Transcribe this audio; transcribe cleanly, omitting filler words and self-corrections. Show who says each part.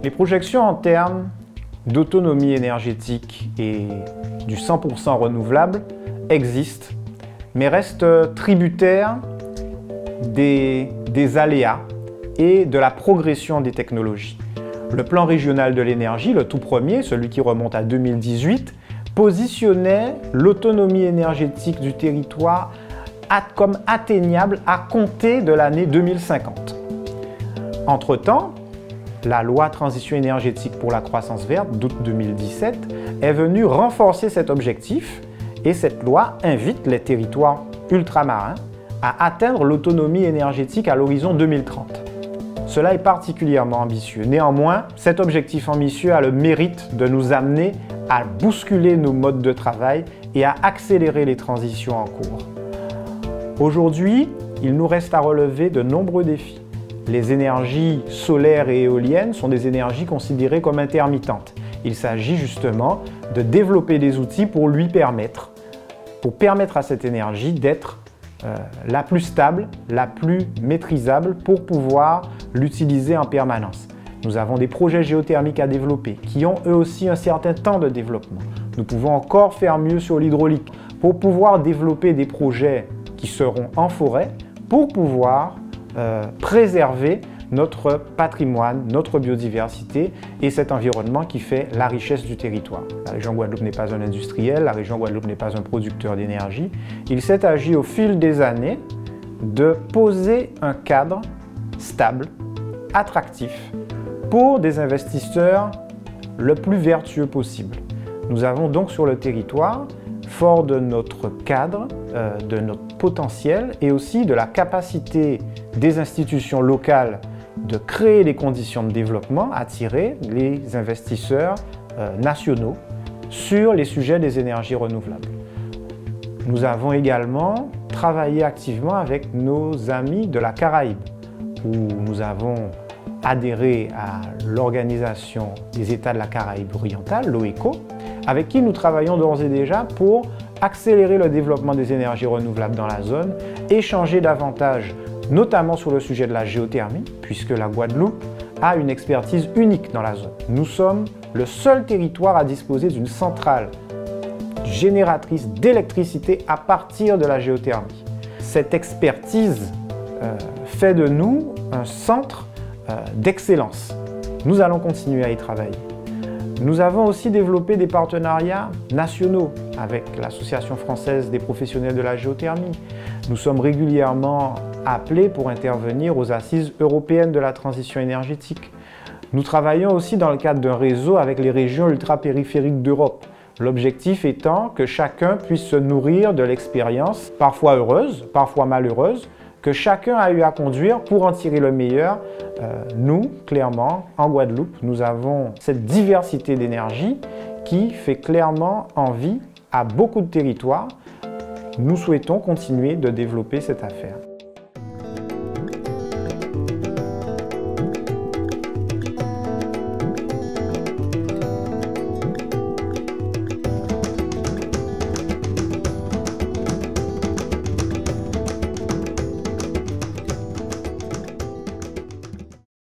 Speaker 1: Les projections en termes d'autonomie énergétique et du 100% renouvelable existent, mais restent tributaires des aléas et de la progression des technologies. Le plan régional de l'énergie, le tout premier, celui qui remonte à 2018, positionnait l'autonomie énergétique du territoire comme atteignable à compter de l'année 2050. Entre-temps, la loi Transition énergétique pour la croissance verte d'août 2017 est venue renforcer cet objectif et cette loi invite les territoires ultramarins à atteindre l'autonomie énergétique à l'horizon 2030. Cela est particulièrement ambitieux. Néanmoins, cet objectif ambitieux a le mérite de nous amener à bousculer nos modes de travail et à accélérer les transitions en cours. Aujourd'hui, il nous reste à relever de nombreux défis. Les énergies solaires et éoliennes sont des énergies considérées comme intermittentes. Il s'agit justement de développer des outils pour permettre à cette énergie d'être la plus stable, la plus maîtrisable pour pouvoir l'utiliser en permanence. Nous avons des projets géothermiques à développer qui ont eux aussi un certain temps de développement. Nous pouvons encore faire mieux sur l'hydraulique pour pouvoir développer des projets qui seront en forêt pour pouvoir préserver notre patrimoine, notre biodiversité et cet environnement qui fait la richesse du territoire. La région Guadeloupe n'est pas un industriel, la région Guadeloupe n'est pas un producteur d'énergie. Il s'est agi au fil des années de poser un cadre stable, attractif, pour des investisseurs le plus vertueux possible. Nous avons donc sur le territoire, fort de notre cadre, de notre potentiel et aussi de la capacité des institutions locales de créer les conditions de développement, attirer les investisseurs nationaux sur les sujets des énergies renouvelables. Nous avons également travaillé activement avec nos amis de la Caraïbe, où nous avons adhéré à l'Organisation des États de la Caraïbe orientale, l'OECO, avec qui nous travaillons d'ores et déjà pour accélérer le développement des énergies renouvelables dans la zone, échanger davantage, notamment sur le sujet de la géothermie, puisque la Guadeloupe a une expertise unique dans la zone. Nous sommes le seul territoire à disposer d'une centrale génératrice d'électricité à partir de la géothermie. Cette expertise fait de nous un centre d'excellence. Nous allons continuer à y travailler. Nous avons aussi développé des partenariats nationaux avec l'Association française des professionnels de la géothermie. Nous sommes régulièrement appelés pour intervenir aux assises européennes de la transition énergétique. Nous travaillons aussi dans le cadre d'un réseau avec les régions ultrapériphériques d'Europe. L'objectif étant que chacun puisse se nourrir de l'expérience, parfois heureuse, parfois malheureuse, que chacun a eu à conduire pour en tirer le meilleur. Nous, clairement, en Guadeloupe, nous avons cette diversité d'énergie qui fait clairement envie à beaucoup de territoires. Nous souhaitons continuer de développer cette affaire.